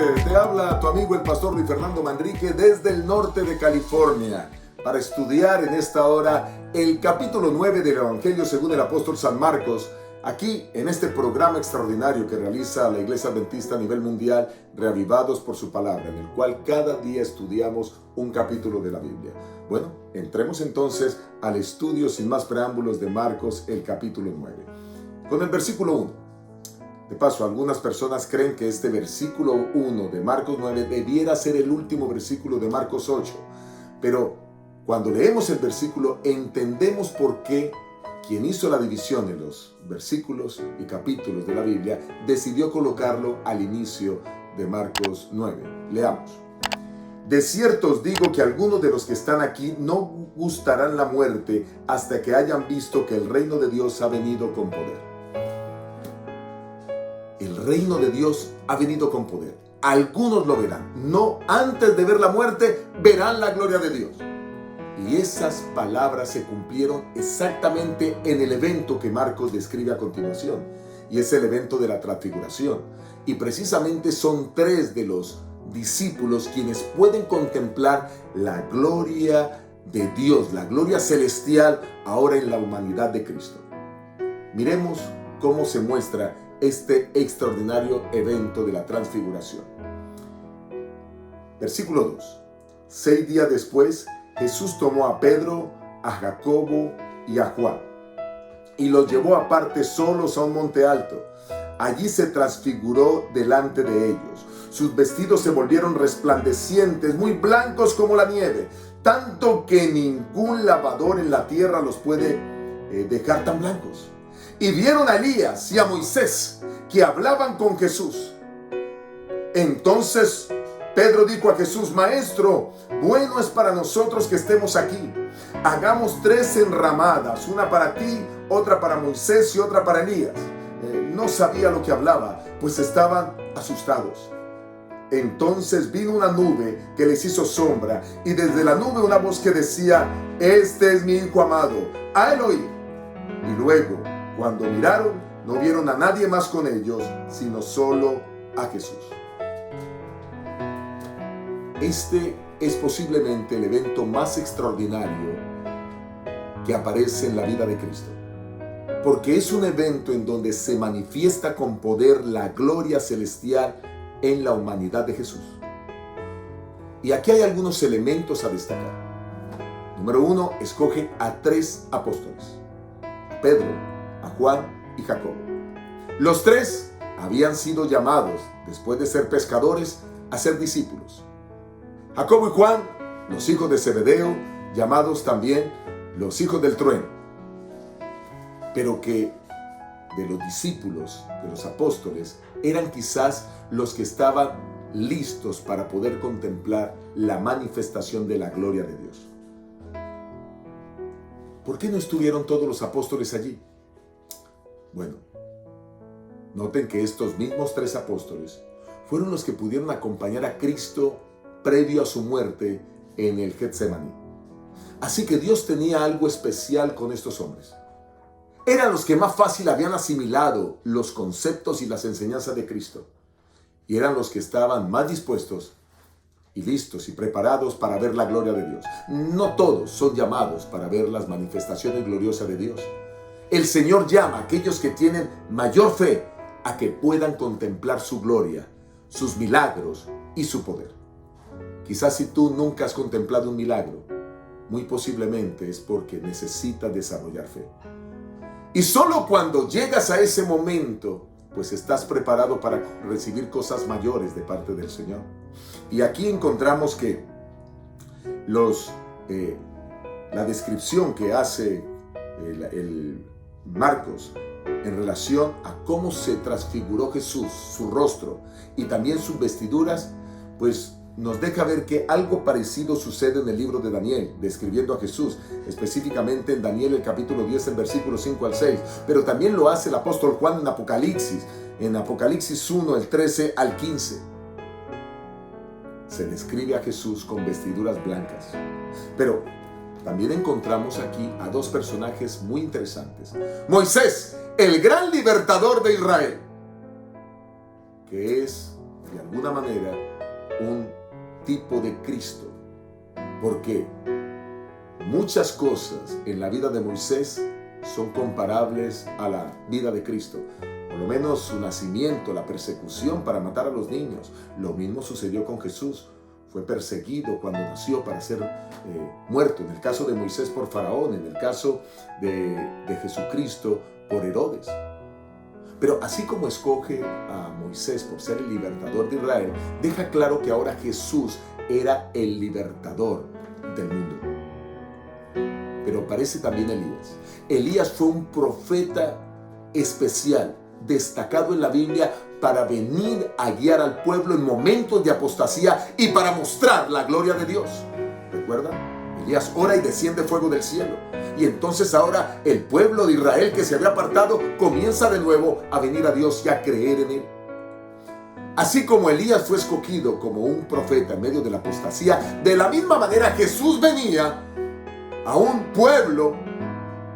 Te habla tu amigo el pastor Luis Fernando Manrique desde el norte de California para estudiar en esta hora el capítulo 9 del Evangelio según el apóstol San Marcos, aquí en este programa extraordinario que realiza la Iglesia Adventista a nivel mundial, Reavivados por su palabra, en el cual cada día estudiamos un capítulo de la Biblia. Bueno, entremos entonces al estudio sin más preámbulos de Marcos, el capítulo 9, con el versículo 1. De paso, algunas personas creen que este versículo 1 de Marcos 9 debiera ser el último versículo de Marcos 8. Pero cuando leemos el versículo, entendemos por qué quien hizo la división en los versículos y capítulos de la Biblia decidió colocarlo al inicio de Marcos 9. Leamos. De cierto os digo que algunos de los que están aquí no gustarán la muerte hasta que hayan visto que el reino de Dios ha venido con poder. El reino de Dios ha venido con poder. Algunos lo verán. No antes de ver la muerte, verán la gloria de Dios. Y esas palabras se cumplieron exactamente en el evento que Marcos describe a continuación. Y es el evento de la transfiguración. Y precisamente son 3 de los discípulos quienes pueden contemplar la gloria de Dios, la gloria celestial ahora en la humanidad de Cristo. Miremos cómo se muestra este extraordinario evento de la transfiguración. Versículo 2. 6 días después, Jesús tomó a Pedro, a Jacobo y a Juan y los llevó aparte solos a un monte alto. Allí se transfiguró delante de ellos. Sus vestidos se volvieron resplandecientes, muy blancos como la nieve, tanto que ningún lavador en la tierra los puede dejar tan blancos. Y vieron a Elías y a Moisés que hablaban con Jesús. Entonces Pedro dijo a Jesús: Maestro, bueno es para nosotros que estemos aquí. Hagamos 3 enramadas, una para ti, otra para Moisés y otra para Elías. No sabía lo que hablaba, pues estaban asustados. Entonces vino una nube que les hizo sombra, y desde la nube una voz que decía: Este es mi Hijo amado, a él oíd. Y luego, cuando miraron, no vieron a nadie más con ellos, sino solo a Jesús. Este es posiblemente el evento más extraordinario que aparece en la vida de Cristo, porque es un evento en donde se manifiesta con poder la gloria celestial en la humanidad de Jesús. Y aquí hay algunos elementos a destacar. Número 1, escoge a 3 apóstoles: a Pedro, a Juan y Jacobo. Los 3 habían sido llamados, después de ser pescadores, a ser discípulos. Jacobo y Juan, los hijos de Zebedeo, llamados también los hijos del trueno. Pero que de los discípulos, de los apóstoles, eran quizás los que estaban listos para poder contemplar la manifestación de la gloria de Dios. ¿Por qué no estuvieron todos los apóstoles allí? Bueno, noten que estos mismos 3 apóstoles fueron los que pudieron acompañar a Cristo previo a su muerte en el Getsemaní. Así que Dios tenía algo especial con estos hombres. Eran los que más fácil habían asimilado los conceptos y las enseñanzas de Cristo. Y eran los que estaban más dispuestos y listos y preparados para ver la gloria de Dios. No todos son llamados para ver las manifestaciones gloriosas de Dios. El Señor llama a aquellos que tienen mayor fe a que puedan contemplar su gloria, sus milagros y su poder. Quizás si tú nunca has contemplado un milagro, muy posiblemente es porque necesitas desarrollar fe. Y solo cuando llegas a ese momento, pues estás preparado para recibir cosas mayores de parte del Señor. Y aquí encontramos que la descripción que hace el Marcos en relación a cómo se transfiguró Jesús, su rostro y también sus vestiduras, pues nos deja ver que algo parecido sucede en el libro de Daniel, describiendo a Jesús, específicamente en Daniel el capítulo 10, el versículo 5 al 6, pero también lo hace el apóstol Juan en Apocalipsis 1, el 13 al 15. Se describe a Jesús con vestiduras blancas, pero también encontramos aquí a 2 personajes muy interesantes. Moisés, el gran libertador de Israel, que es de alguna manera, un tipo de Cristo. Porque muchas cosas en la vida de Moisés son comparables a la vida de Cristo. Por lo menos su nacimiento, la persecución para matar a los niños. Lo mismo sucedió con Jesús. Fue perseguido cuando nació para ser muerto. En el caso de Moisés por Faraón, en el caso de Jesucristo por Herodes. Pero así como escoge a Moisés por ser el libertador de Israel, deja claro que ahora Jesús era el libertador del mundo. Pero aparece también Elías. Elías fue un profeta especial, destacado en la Biblia para venir a guiar al pueblo en momentos de apostasía y para mostrar la gloria de Dios. ¿Recuerdan? Elías ora y desciende fuego del cielo. Y entonces ahora el pueblo de Israel que se había apartado comienza de nuevo a venir a Dios y a creer en Él. Así como Elías fue escogido como un profeta en medio de la apostasía, de la misma manera Jesús venía a un pueblo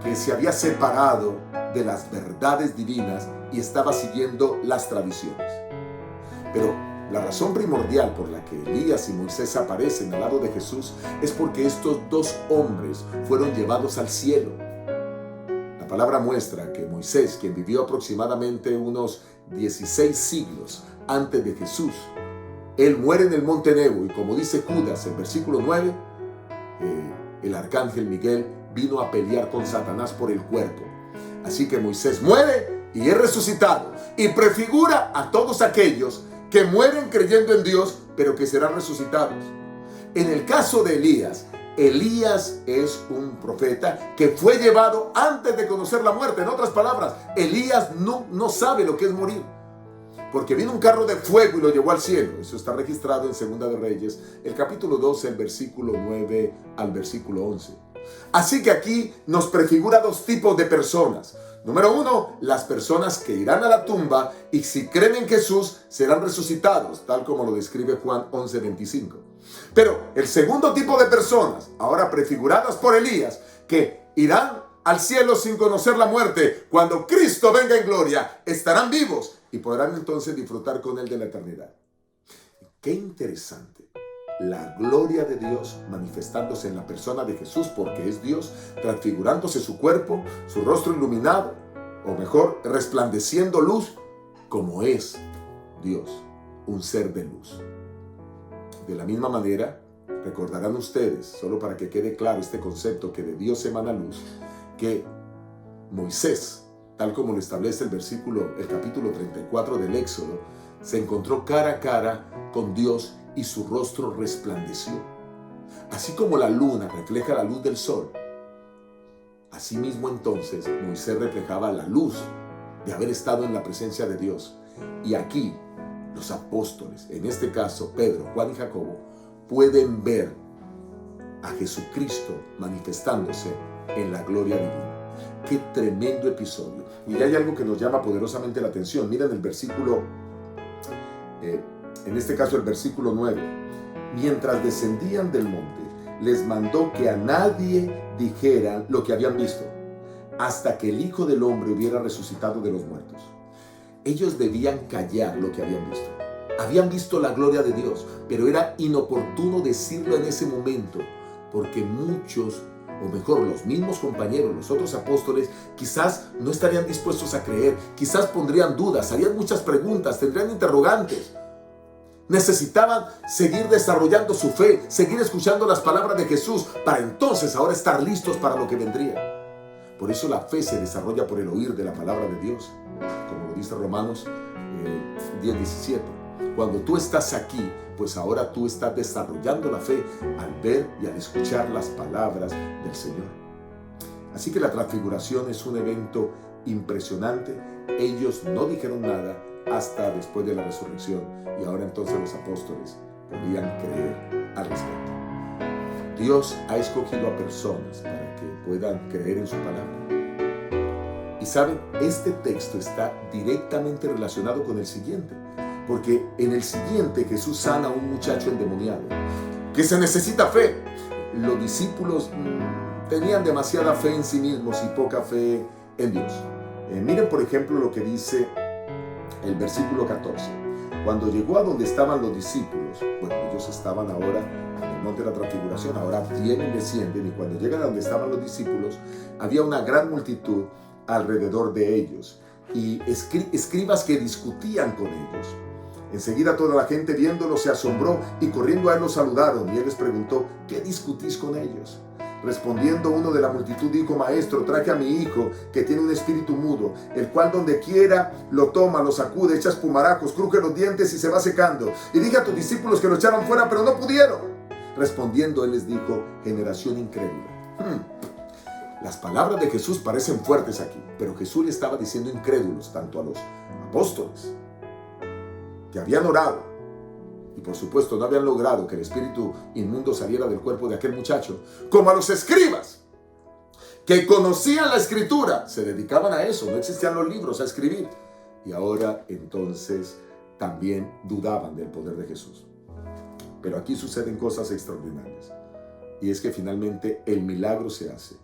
que se había separado de las verdades divinas y estaba siguiendo las tradiciones. Pero la razón primordial por la que Elías y Moisés aparecen al lado de Jesús es porque estos dos hombres fueron llevados al cielo. La palabra muestra que Moisés, quien vivió aproximadamente unos 16 siglos antes de Jesús, él muere en el monte Nebo y como dice Judas en versículo 9, el arcángel Miguel vino a pelear con Satanás por el cuerpo. Así que Moisés muere y es resucitado y prefigura a todos aquellos que mueren creyendo en Dios, pero que serán resucitados. En el caso de Elías, Elías es un profeta que fue llevado antes de conocer la muerte. En otras palabras, Elías no sabe lo que es morir, porque vino un carro de fuego y lo llevó al cielo. Eso está registrado en Segunda de Reyes, el capítulo 12, el versículo 9 al versículo 11. Así que aquí nos prefigura dos tipos de personas. Número uno, las personas que irán a la tumba y si creen en Jesús serán resucitados, tal como lo describe Juan 11:25. Pero el segundo tipo de personas, ahora prefiguradas por Elías, que irán al cielo sin conocer la muerte, cuando Cristo venga en gloria, estarán vivos y podrán entonces disfrutar con Él de la eternidad. Qué interesante. La gloria de Dios manifestándose en la persona de Jesús, porque es Dios, transfigurándose su cuerpo, su rostro iluminado, o mejor, resplandeciendo luz, como es Dios, un ser de luz. De la misma manera, recordarán ustedes, solo para que quede claro este concepto que de Dios emana luz, que Moisés, tal como lo establece el capítulo 34 del Éxodo, se encontró cara a cara con Dios y su rostro resplandeció. Así como la luna refleja la luz del sol, asimismo entonces Moisés reflejaba la luz de haber estado en la presencia de Dios. Y aquí los apóstoles, en este caso Pedro, Juan y Jacobo, pueden ver a Jesucristo manifestándose en la gloria divina. Qué tremendo episodio. Y hay algo que nos llama poderosamente la atención. Miren el versículo, en este caso el versículo 9. Mientras descendían del monte, les mandó que a nadie dijeran lo que habían visto, hasta que el Hijo del Hombre hubiera resucitado de los muertos. Ellos debían callar lo que habían visto. Habían visto la gloria de Dios, pero era inoportuno decirlo en ese momento, porque muchos, o mejor, los mismos compañeros, los otros apóstoles, quizás no estarían dispuestos a creer, quizás pondrían dudas, harían muchas preguntas, tendrían interrogantes. Necesitaban seguir desarrollando su fe, seguir escuchando las palabras de Jesús, para entonces ahora estar listos para lo que vendría. Por eso la fe se desarrolla por el oír de la palabra de Dios, como lo dice Romanos 10:17. Cuando tú estás aquí, pues ahora tú estás desarrollando la fe al ver y al escuchar las palabras del Señor. Así que la transfiguración es un evento impresionante. Ellos no dijeron nada hasta después de la resurrección, y ahora entonces los apóstoles podían creer al respecto. Dios ha escogido a personas para que puedan creer en su palabra. Y saben, este texto está directamente relacionado con el siguiente, porque en el siguiente Jesús sana a un muchacho endemoniado que se necesita fe. Los discípulos tenían demasiada fe en sí mismos y poca fe en Dios. Miren por ejemplo lo que dice el versículo 14. Cuando llegó a donde estaban los discípulos, bueno, ellos estaban ahora en el monte de la transfiguración, ahora vienen y descienden, y cuando llegan a donde estaban los discípulos, había una gran multitud alrededor de ellos, y escribas que discutían con ellos. Enseguida toda la gente viéndolo se asombró, y corriendo a él los saludaron, y él les preguntó: ¿qué discutís con ellos? Respondiendo uno de la multitud dijo: Maestro, traje a mi hijo que tiene un espíritu mudo, el cual donde quiera lo toma, lo sacude, echa espumarajos, cruje los dientes y se va secando. Y dije a tus discípulos que lo echaran fuera, pero no pudieron. Respondiendo él les dijo: generación incrédula. Las palabras de Jesús parecen fuertes aquí, pero Jesús le estaba diciendo incrédulos tanto a los apóstoles que habían orado, y por supuesto no habían logrado que el espíritu inmundo saliera del cuerpo de aquel muchacho, como a los escribas que conocían la escritura, se dedicaban a eso, no existían los libros, a escribir, y ahora entonces también dudaban del poder de Jesús. Pero aquí suceden cosas extraordinarias, y es que finalmente el milagro se hace.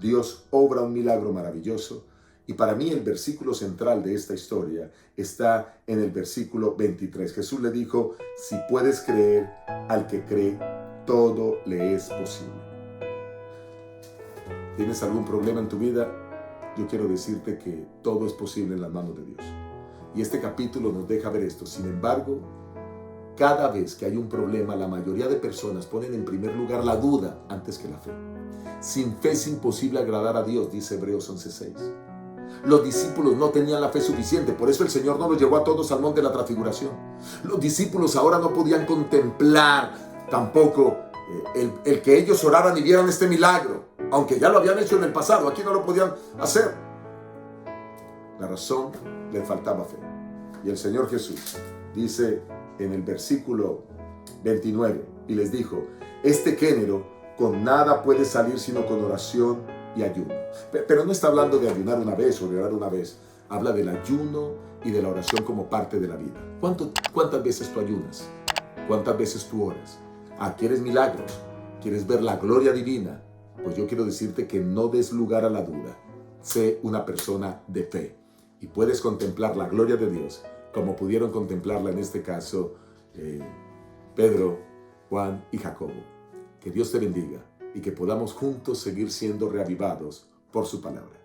Dios obra un milagro maravilloso. Y para mí el versículo central de esta historia está en el versículo 23. Jesús le dijo: si puedes creer, al que cree, todo le es posible. ¿Tienes algún problema en tu vida? Yo quiero decirte que todo es posible en las manos de Dios. Y este capítulo nos deja ver esto. Sin embargo, cada vez que hay un problema, la mayoría de personas ponen en primer lugar la duda antes que la fe. Sin fe es imposible agradar a Dios, dice Hebreos 11:6. Los discípulos no tenían la fe suficiente, por eso el Señor no los llevó a todos al monte de la transfiguración. Los discípulos ahora no podían contemplar tampoco el que ellos oraran y vieran este milagro, aunque ya lo habían hecho en el pasado. Aquí no lo podían hacer. La razón: les faltaba fe. Y el Señor Jesús dice en el versículo 29, y les dijo: este género con nada puede salir sino con oración y ayuno. Pero no está hablando de ayunar una vez o de orar una vez. Habla del ayuno y de la oración como parte de la vida. ¿Cuántas veces tú ayunas? ¿Cuántas veces tú oras? ¿Quieres milagros? ¿Quieres ver la gloria divina? Pues yo quiero decirte que no des lugar a la duda. Sé una persona de fe y puedes contemplar la gloria de Dios como pudieron contemplarla en este caso Pedro, Juan y Jacobo. Que Dios te bendiga y que podamos juntos seguir siendo reavivados por su palabra.